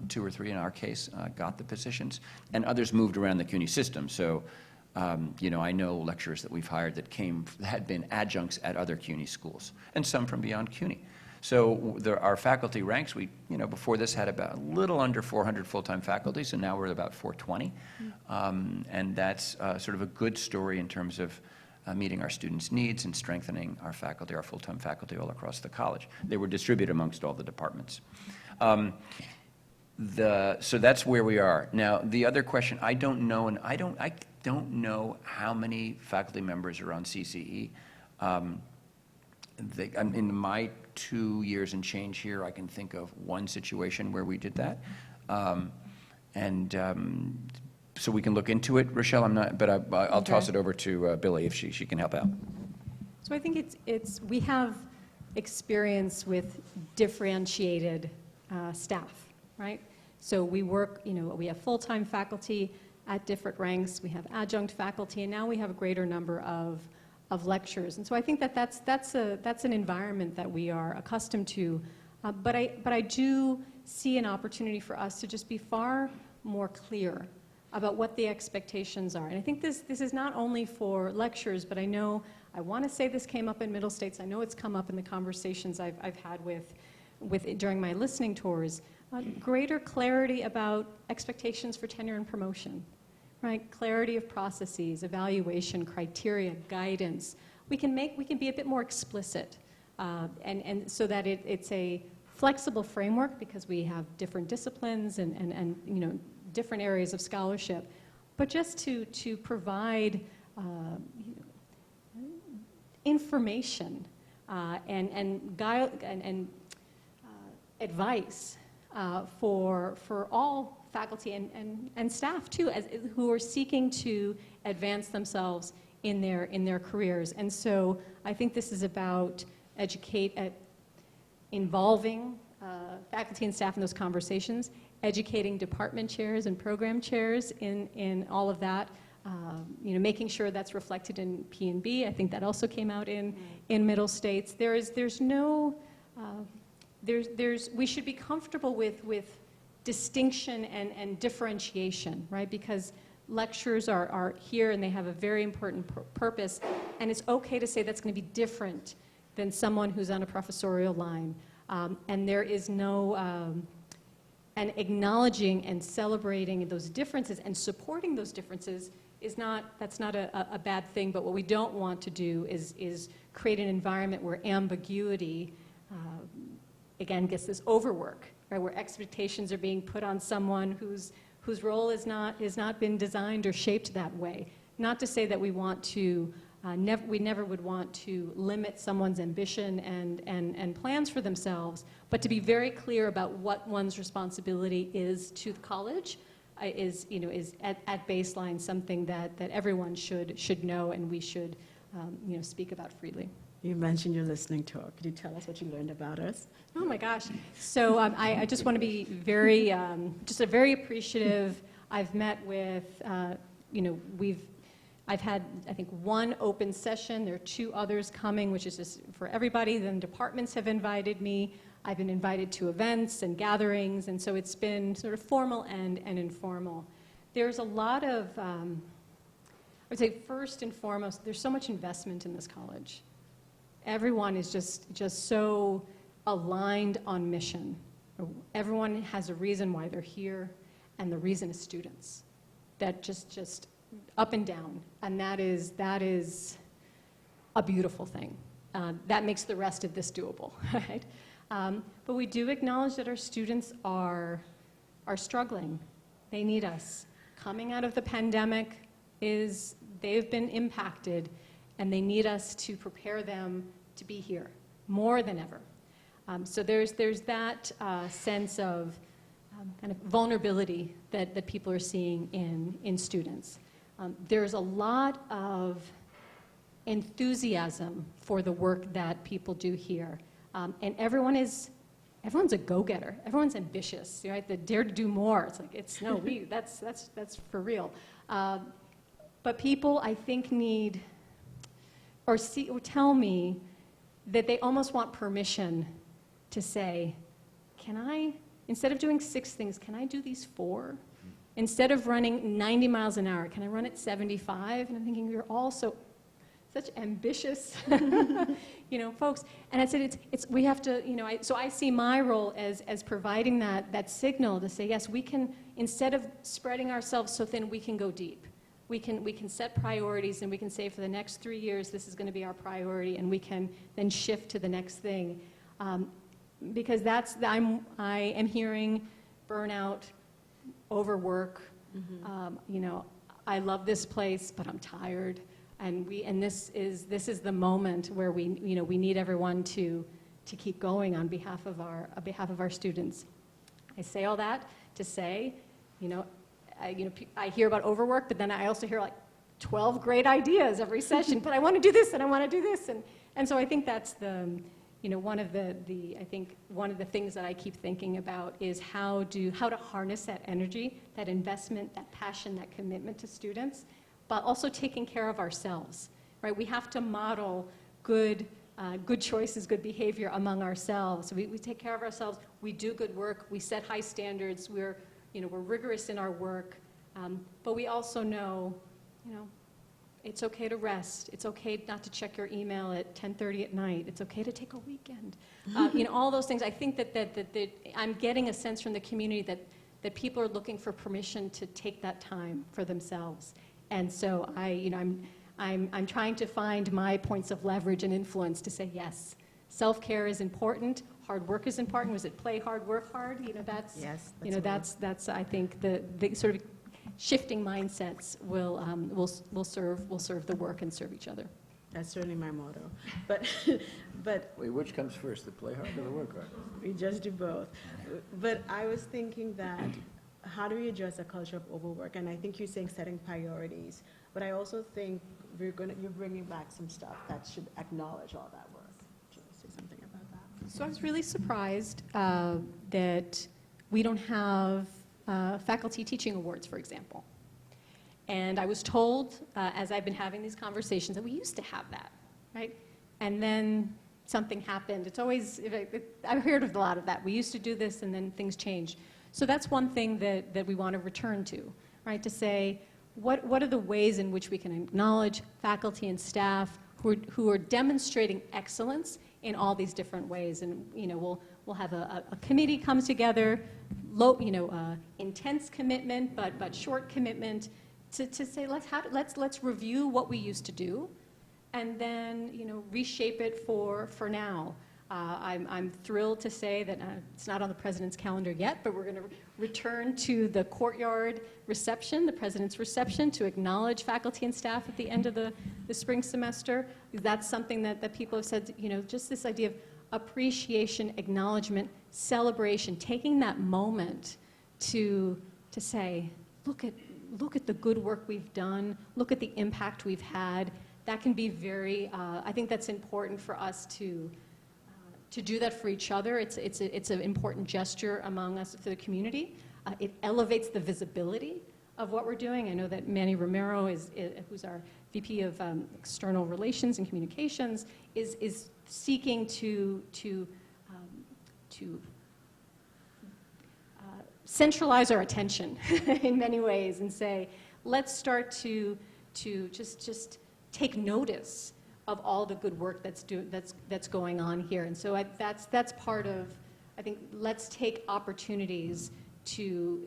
2 or 3 in our case got the positions, and others moved around the CUNY system. So, I know lecturers that we've hired that had been adjuncts at other CUNY schools, and some from beyond CUNY. So our faculty ranks, we, before this had about a little under 400 full-time faculty, so now we're at about 420. And that's sort of a good story in terms of meeting our students' needs and strengthening our faculty, our full-time faculty all across the college. They were distributed amongst all the departments. So that's where we are. Now, the other question, I don't know, and I don't know how many faculty members are on CCE. In my 2 years and change here, I can think of one situation where we did that. So we can look into it, Rochelle. I'll toss it over to Billy if she can help out. So I think we have experience with differentiated staff, right? So we work, we have full-time faculty at different ranks, we have adjunct faculty, and now we have a greater number of lecturers. And so I think that's an environment that we are accustomed to. But I do see an opportunity for us to just be far more clear about what the expectations are. And I think this is not only for lecturers, but I want to say this came up in Middle States. I know it's come up in the conversations I've had during my listening tours. Greater clarity about expectations for tenure and promotion. Right, clarity of processes, evaluation, criteria, guidance. We can be a bit more explicit, and so that it's a flexible framework because we have different disciplines and different areas of scholarship, but just to provide information and advice for all faculty and staff too, who are seeking to advance themselves in their careers. And so I think this is about involving faculty and staff in those conversations, educating department chairs and program chairs in all of that, making sure that's reflected in P&B. I think that also came out in Middle States. We should be comfortable with distinction and differentiation, right? Because lecturers are here and they have a very important purpose, and it's okay to say that's going to be different than someone who's on a professorial line. And there is no, and acknowledging and celebrating those differences and supporting those differences that's not a bad thing, but what we don't want to do is create an environment where ambiguity, again, gets this overwork, right, where expectations are being put on someone whose role has not been designed or shaped that way. Not to say that we want to, we never would want to limit someone's ambition and plans for themselves, but to be very clear about what one's responsibility is to the college is at baseline something that everyone should know, and we should speak about freely. You mentioned your listening tour. Could you tell us what you learned about us? Oh my gosh. So I just want to be very appreciative. I've met with, I've had, I think, 1 open session. There are 2 others coming, which is just for everybody. Then departments have invited me. I've been invited to events and gatherings, and so it's been sort of formal and informal. There's a lot of, would say first and foremost, there's so much investment in this college. Everyone is just so aligned on mission. Everyone has a reason why they're here, and the reason is students. That just up and down, and that is a beautiful thing. That makes the rest of this doable, right? But we do acknowledge that our students are struggling. They need us. Coming out of the pandemic they've been impacted, and they need us to prepare them to be here more than ever. So there's that sense of kind of vulnerability that people are seeing in students. There's a lot of enthusiasm for the work that people do here, and everyone's a go-getter. Everyone's ambitious, right? They dare to do more. It's like that's for real. But people, I think, need or tell me that they almost want permission to say, can I, instead of doing 6 things, can I do these 4? Instead of running 90 miles an hour, can I run at 75? And I'm thinking, you're all such ambitious, folks. And I said, we have to, so I see my role as providing that signal to say, yes, we can, instead of spreading ourselves so thin, we can go deep. We can set priorities, and we can say for the next 3 years, this is going to be our priority, and we can then shift to the next thing. Because I am hearing burnout, overwork. Mm-hmm. I love this place, but I'm tired. And this is the moment where we need everyone to keep going on behalf of our students. I say all that to say, I hear about overwork, but then I also hear 12 great ideas every session. But I want to do this, and I want to do this, and so I think that's one of the things that I keep thinking about is how to harness that energy, that investment, that passion, that commitment to students, but also taking care of ourselves, right? We have to model good choices, good behavior among ourselves. We take care of ourselves. We do good work. We set high standards. We're rigorous in our work, but we also know, it's okay to rest. It's okay not to check your email at 10:30 at night. It's okay to take a weekend. All those things. I think that I'm getting a sense from the community that people are looking for permission to take that time for themselves. And so I'm trying to find my points of leverage and influence to say yes. Self-care is important. Hard work is important. Was it play hard, work hard? That's yes. That's I think the sort of shifting mindsets will serve the work and serve each other. That's certainly my motto. But Wait, which comes first, the play hard or the work hard? we just do both. But I was thinking that how do we address a culture of overwork? And I think you're saying setting priorities. But I also think you're bringing back some stuff that should acknowledge all that work. Do you want to say something about that? So I was really surprised that we don't have faculty teaching awards, for example. And I was told, as I've been having these conversations, that we used to have that, right? And then something happened. It's always, I've heard of a lot of that. We used to do this, and then things changed. So that's one thing that we want to return to, right? To say, what are the ways in which we can acknowledge faculty and staff who are demonstrating excellence in all these different ways? And we'll have a committee come together, intense commitment, but short commitment, to say let's review what we used to do, and then reshape it for now. I'm thrilled to say that it's not on the president's calendar yet, but we're going to return to the courtyard reception, the president's reception, to acknowledge faculty and staff at the end of the spring semester. That's something that people have said, just this idea of appreciation, acknowledgement, celebration, taking that moment to say, look at the good work we've done, look at the impact we've had. That can be very, I think that's important for us to do that for each other. It's an important gesture among us, for the community. It elevates the visibility of what we're doing. I know that Manny Romero, who's our VP of External Relations and Communications, is seeking to centralize our attention in many ways and say, let's start to to just take notice of all the good work that's going on here. And so that's part of, I think, let's take opportunities to,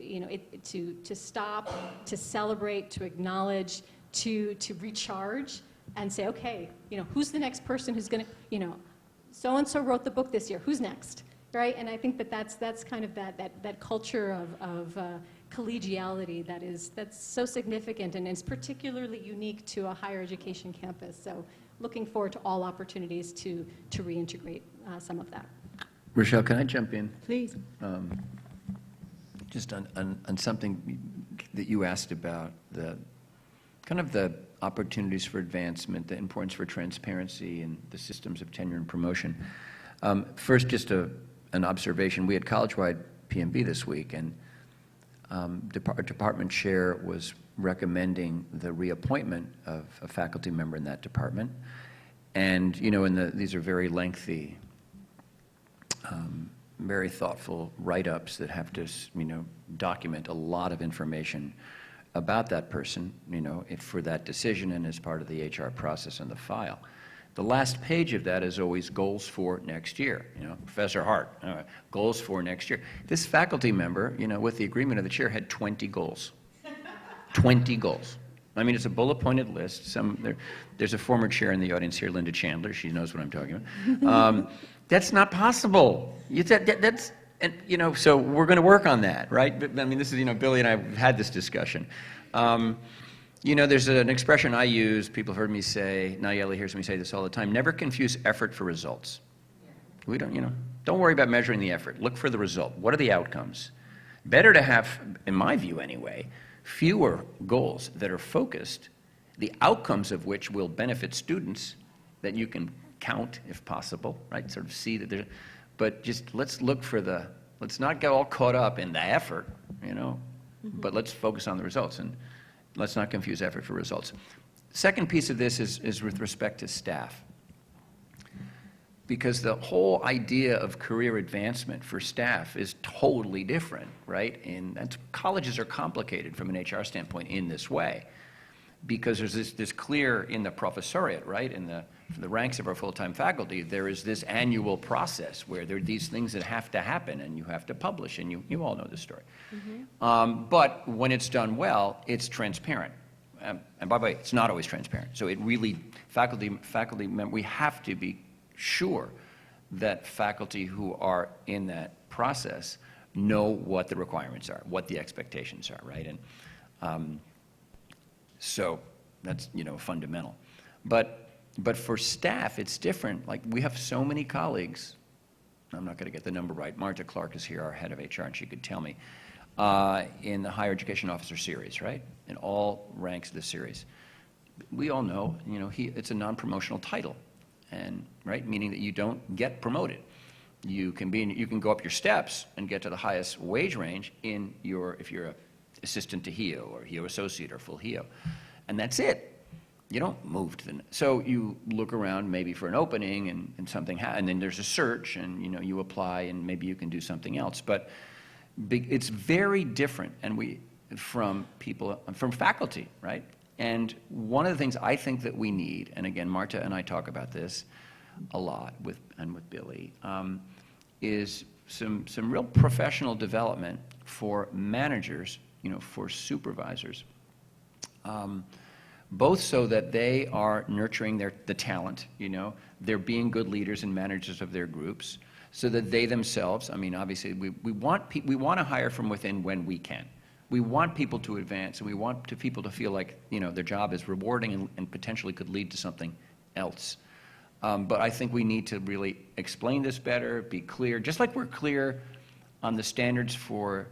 to stop, to celebrate, to acknowledge, to recharge, and say, okay, who's the next person who's going to, so-and-so wrote the book this year, who's next, right? And I think that's kind of that culture of collegiality that's so significant and is particularly unique to a higher education campus. So looking forward to all opportunities to reintegrate some of that. Rochelle, can I jump in? Please. Just on something that you asked about, the kind of the opportunities for advancement, the importance for transparency and the systems of tenure and promotion. First, just an observation. We had college-wide PMB this week, and our department chair was recommending the reappointment of a faculty member in that department. And, these are very lengthy, very thoughtful write-ups that have to, document a lot of information about that person, for that decision and as part of the HR process and the file. The last page of that is always goals for next year. Professor Hart, goals for next year. This faculty member, with the agreement of the chair, had 20 goals. 20 goals. I mean, it's a bullet-pointed list. There's a former chair in the audience here, Linda Chandler. She knows what I'm talking about. That's not possible. So we're going to work on that, right? But, I mean, this is, Billy and I have had this discussion. There's an expression I use, people have heard me say, Nayeli hears me say this all the time, never confuse effort for results. We don't worry about measuring the effort. Look for the result. What are the outcomes? Better to have, in my view anyway, fewer goals that are focused, the outcomes of which will benefit students that you can count if possible, right? Sort of see that there's, but just let's look for let's not get all caught up in the effort, but let's focus on the results, and let's not confuse effort for results. Second piece of this is with respect to staff. Because the whole idea of career advancement for staff is totally different, right? And colleges are complicated from an HR standpoint in this way. Because there's this clear, in the professoriate, right, in the ranks of our full-time faculty, there is this annual process where there are these things that have to happen, and you have to publish, and you all know this story. Mm-hmm. But when it's done well, it's transparent. And by the way, it's not always transparent. So it really, we have to be sure that faculty who are in that process know what the requirements are, what the expectations are, right? And so that's, fundamental. But for staff, it's different. Like, we have so many colleagues, I'm not going to get the number right. Marta Clark is here, our head of HR, and she could tell me, in the higher education officer series, right? In all ranks of the series. We all know, it's a non-promotional title. And right, meaning that you don't get promoted. You can go up your steps and get to the highest wage range if you're an assistant to HEO or HEO associate or full HEO, and that's it. You don't move to so you look around maybe for an opening and something and then there's a search and you apply and maybe you can do something else. But it's very different from faculty, right? And one of the things I think that we need, and again, Marta and I talk about this a lot with Billy, is some real professional development for managers, for supervisors, both so that they are nurturing the talent, they're being good leaders and managers of their groups, so that they themselves, obviously we want to hire from within when we can. We want people to advance, and we want people to feel like, their job is rewarding and potentially could lead to something else. But I think we need to really explain this better, be clear, just like we're clear on the standards for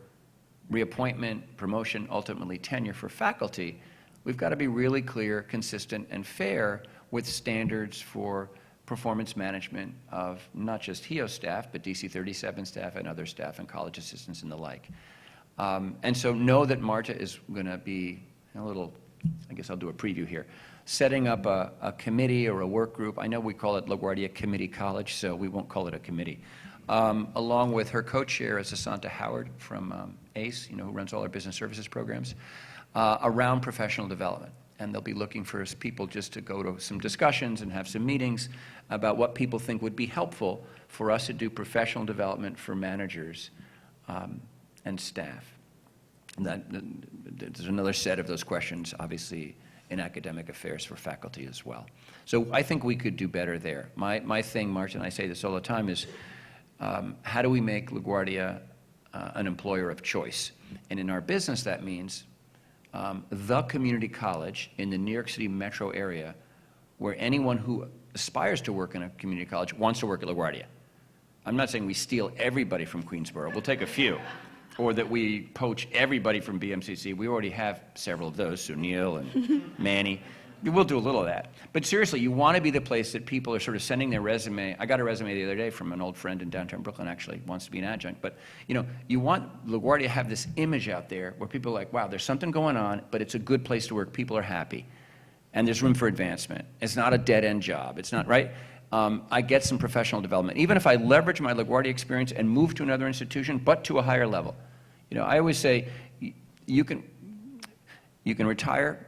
reappointment, promotion, ultimately tenure for faculty. We've got to be really clear, consistent, and fair with standards for performance management of not just HEO staff, but DC 37 staff and other staff and college assistants and the like. And so know that Marta is going to be I guess I'll do a preview here, setting up a committee or a work group. I know we call it LaGuardia Committee College, so we won't call it a committee. Along with her co-chair is Asanta Howard from ACE, who runs all our business services programs, around professional development. and they'll be looking for people just to go to some discussions and have some meetings about what people think would be helpful for us to do professional development for managers and staff. And there's another set of those questions, obviously, in academic affairs for faculty as well. So I think we could do better there. My thing, Martin, I say this all the time, is how do we make LaGuardia an employer of choice? And in our business, that means the community college in the New York City metro area where anyone who aspires to work in a community college wants to work at LaGuardia. I'm not saying we steal everybody from Queensboro. We'll take a few. Or that we poach everybody from BMCC. We already have several of those, Sunil and Manny. We'll do a little of that. But seriously, you want to be the place that people are sort of sending their resume. I got a resume the other day from an old friend in downtown Brooklyn, actually, wants to be an adjunct. But, you know, you want LaGuardia to have this image out there where people are like, wow, there's something going on, but it's a good place to work. People are happy. And there's room for advancement. It's not a dead-end job. It's not, right? I get some professional development. Even if I leverage my LaGuardia experience and move to another institution, but to a higher level. You know, I always say, you can retire,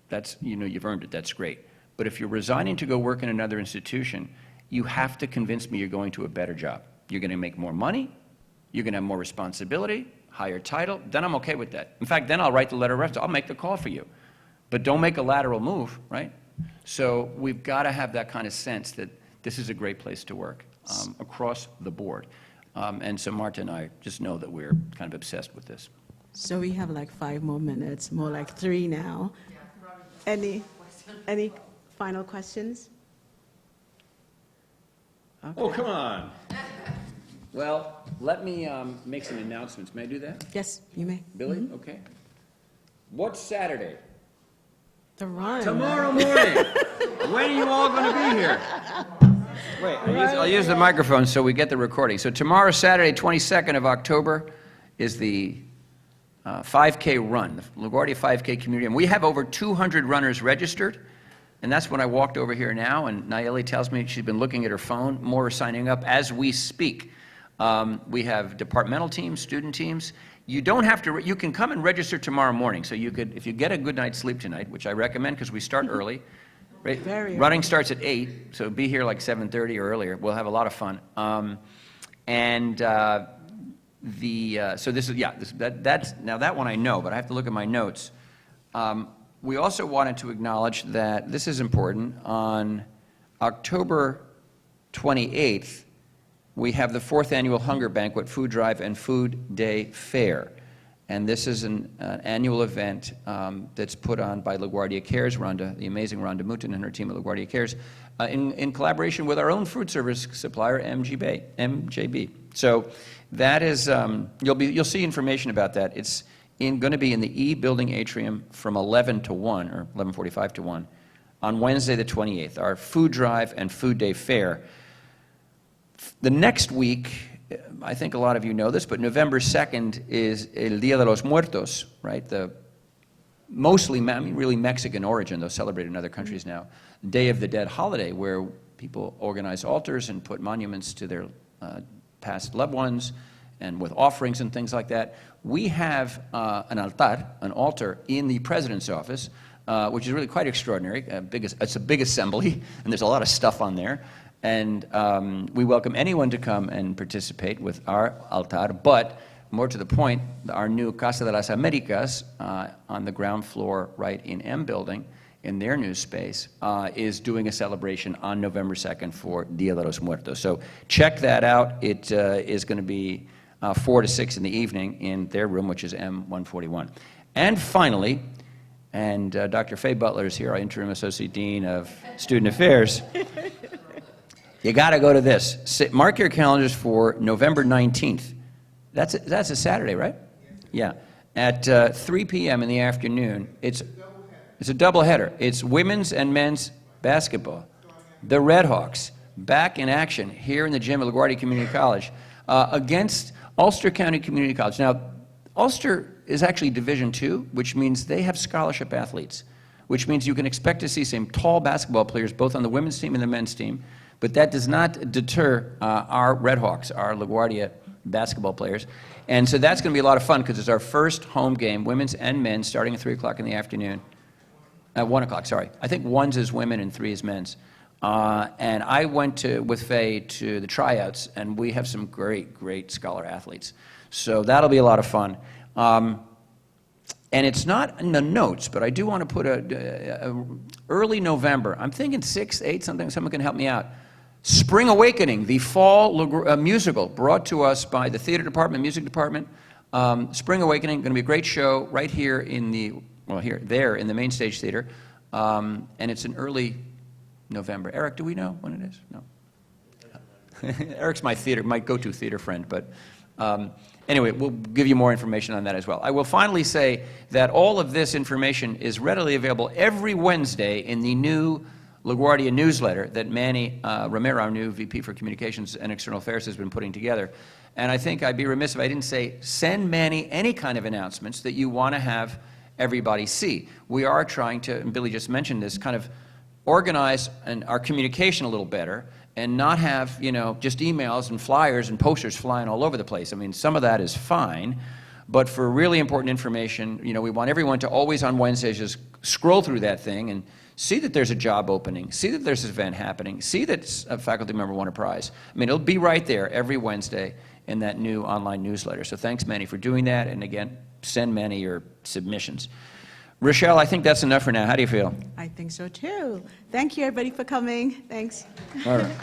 that's, you know, you've earned it, that's great. But if you're resigning to go work in another institution, you have to convince me you're going to a better job. You're going to make more money, you're going to have more responsibility, higher title, then I'm okay with that. In fact, then I'll write the letter of reference, I'll make the call for you. But don't make a lateral move, right? So we've got to have that kind of sense that this is a great place to work across the board. And so Marta and I just know that we're kind of obsessed with this. So we have like 5 more minutes, more like 3 now. Any final questions? Okay. Oh, come on. Well, let me make some announcements. May I do that? Yes, you may. Billy? Okay. What's Saturday? The run. Tomorrow morning. When are you all going to be here? Wait, I'll use the microphone so we get the recording. So tomorrow, Saturday, 22nd of October, is the 5K run, the LaGuardia 5K community. And we have over 200 runners registered. And that's when I walked over here now, and Nayeli tells me she's been looking at her phone. More are signing up as we speak. We have departmental teams, student teams. You don't have to, you can come and register tomorrow morning. So you could, if you get a good night's sleep tonight, which I recommend because we start early. Right? Running starts at 8, so be here like 7:30 or earlier. We'll have a lot of fun. So this is, yeah, that's, now that one I know, but I have to look at my notes. We also wanted to acknowledge that, this is important, on October 28th, we have the 4th Annual Hunger Banquet, Food Drive, and Food Day Fair. And this is an annual event that's put on by LaGuardia Cares, Rhonda, the amazing Rhonda Mouton and her team at LaGuardia Cares, in collaboration with our own food service supplier, MJB. So that is, you'll see information about that. It's going to be in the E building atrium from 11 to 1, or 11:45 to 1, on Wednesday the 28th, our food drive and food day fair. The next week, I think a lot of you know this, but November 2nd is El Día de los Muertos, right? The mostly, I mean, really Mexican origin, though celebrated in other countries now, Day of the Dead holiday, where people organize altars and put monuments to their past loved ones, and with offerings and things like that. We have an altar in the president's office, which is really quite extraordinary. It's a big assembly, and there's a lot of stuff on there. And we welcome anyone to come and participate with our altar, but more to the point, our new Casa de las Americas on the ground floor right in M building, in their new space, is doing a celebration on November 2nd for Dia de los Muertos. So check that out. It is going to be 4 to 6 in the evening in their room, which is M141. And finally, and Dr. Faye Butler is here, our interim associate dean of student affairs. You got to go to this. Mark your calendars for November 19th. That's a Saturday, right? Yeah. At 3 p.m. in the afternoon. It's a doubleheader. It's women's and men's basketball. The Redhawks back in action here in the gym at LaGuardia Community College against Ulster County Community College. Now, Ulster is actually Division II, which means they have scholarship athletes, which means you can expect to see some tall basketball players both on the women's team and the men's team. But that does not deter our Redhawks, our LaGuardia basketball players. And so that's going to be a lot of fun because it's our first home game, women's and men's, starting at 3 o'clock in the afternoon. At 1 o'clock, sorry. I think 1's is women and 3 is men's. And I went with Faye to the tryouts, and we have some great scholar athletes. So that'll be a lot of fun. And it's not in the notes, but I do want to put early November. I'm thinking 6th, 8th, something. Someone can help me out. Spring Awakening, the fall musical brought to us by the theater department, music department. Spring Awakening, going to be a great show right here in the, there in the main stage theater. And it's in early November. Eric, do we know when it is? No. Eric's my go-to theater friend, but anyway, we'll give you more information on that as well. I will finally say that all of this information is readily available every Wednesday in the new LaGuardia newsletter that Manny Romero, our new VP for Communications and External Affairs, has been putting together. And I think I'd be remiss if I didn't say, send Manny any kind of announcements that you want to have everybody see. We are trying to, and Billy just mentioned this, kind of organize our communication a little better and not have, just emails and flyers and posters flying all over the place. I mean, some of that is fine, but for really important information, we want everyone to always on Wednesdays just scroll through that thing and see that there's a job opening, see that there's an event happening, see that a faculty member won a prize. I mean, it'll be right there every Wednesday in that new online newsletter. So thanks, Manny, for doing that. And again, send Manny your submissions. Rochelle, I think that's enough for now. How do you feel? I think so too. Thank you, everybody, for coming. Thanks. All right.